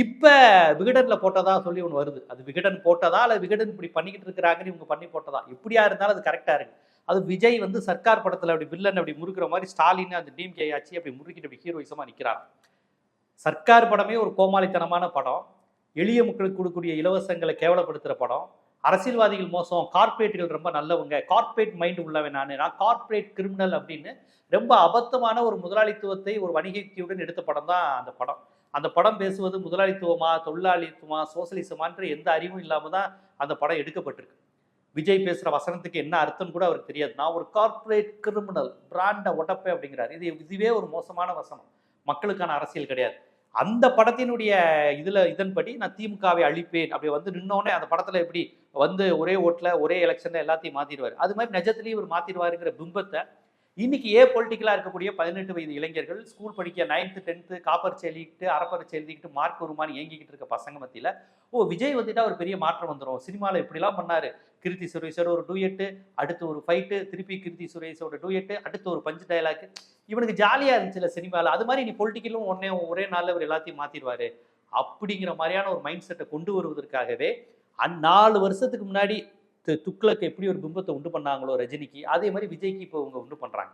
இப்ப விகடன்ல போட்டதா சொல்லி ஒண்ணு வருது. அது விகடன் போட்டதா அல்லது விகடன் இப்படி பண்ணிக்கிட்டு இருக்கிறாங்கன்னு இவங்க பண்ணி போட்டதா. எப்படியா இருந்தாலும் அது கரெக்ட்டா இருக்கு. அது விஜய் வந்து சர்க்கார் படத்துல அப்படி வில்லன் அப்படி முறுக்குற மாரி ஸ்டாலின் அந்த டிஎம்கே ஆட்சி அப்படி முறுக்கிட்டு அப்படி ஹீரோயிசமா நிக்கிறாங்க. சர்க்கார் படமே ஒரு கோமாளித்தனமான படம். எளிய மக்களுக்கு கொடுக்கக்கூடிய இலவசங்களை கேவலப்படுத்துற படம். அரசியல்வாதிகள் மோசம், கார்ப்பரேட்டுகள் ரொம்ப நல்லவங்க, கார்ப்பரேட் மைண்ட் உள்ளவன் நான் கார்ப்பரேட் கிரிமினல் அப்படின்னு ரொம்ப அபத்தமான ஒரு முதலாளித்துவத்தை ஒரு வணிக யுக்தியுடன் எடுத்த படம் தான் அந்த படம். அந்த படம் பேசுவது முதலாளித்துவமா, தொழிலாளித்துவமா, சோசலிசமான்ற எந்த அறிவும் இல்லாம தான் அந்த படம் எடுக்கப்பட்டிருக்கு. விஜய் பேசுற வசனத்துக்கு என்ன அர்த்தம் கூட அவருக்கு தெரியாது. நான் ஒரு கார்ப்பரேட் கிரிமினல், பிராண்ட உடைப்பேன் அப்படிங்கிறார். இதுவே ஒரு மோசமான வசனம். மக்களுக்கான அரசியல் கிடையாது. அந்த படத்தினுடைய இதன்படி நான் திமுகவை அழிப்பேன் அப்படி வந்து நின்னோடனே அந்த படத்துல எப்படி வந்து ஒரே ஓட்டுல ஒரே எலெக்ஷன்ல எல்லாத்தையும் மாத்திடுவாரு. அது மாதிரி நிஜத்திலேயே இவர் மாத்திடுவாருங்கிற பிம்பத்தை இன்னைக்கு பொலிட்டிக்கலா இருக்கக்கூடிய 18 வயது இளைஞர்கள் ஸ்கூல் படிக்க 9th 10th காப்பர் எழுதிக்கிட்டு அரப்பரிச்சு எழுதிக்கிட்டு மார்க் வருமானு ஏங்கிக்கிட்டு இருக்க பசங்க மத்தியில விஜய் வந்துட்டா ஒரு பெரிய மாற்றம் வந்துடும். சினிமாவில் இப்படிலாம் பண்ணாரு. கிருத்தி சுரேஷோட ஒரு டூயட்டு, அடுத்து ஒரு ஃபைட்டு, திருப்பி கிருத்தி சுரேஷோட டூயட்டு, அடுத்து ஒரு பஞ்சு டைலாக். இவனுக்கு ஜாலியா இருந்துச்சுல சினிமாவில். அது மாதிரி நீ பொலிட்டிக்கலும் ஒரே நாளில் அவர் எல்லாத்தையும் மாத்திடுவாரு அப்படிங்கிற மாதிரியான ஒரு மைண்ட் செட்டை கொண்டு வருவதற்காகவே 4 வருஷத்துக்கு முன்னாடி துக்ளக் எப்படி ஒரு பிம்பத்தை உண்டு பண்ணாங்களோ ரஜினிக்கு, அதே மாதிரி விஜய்க்கு இப்போ இவங்க உண்டு பண்றாங்க.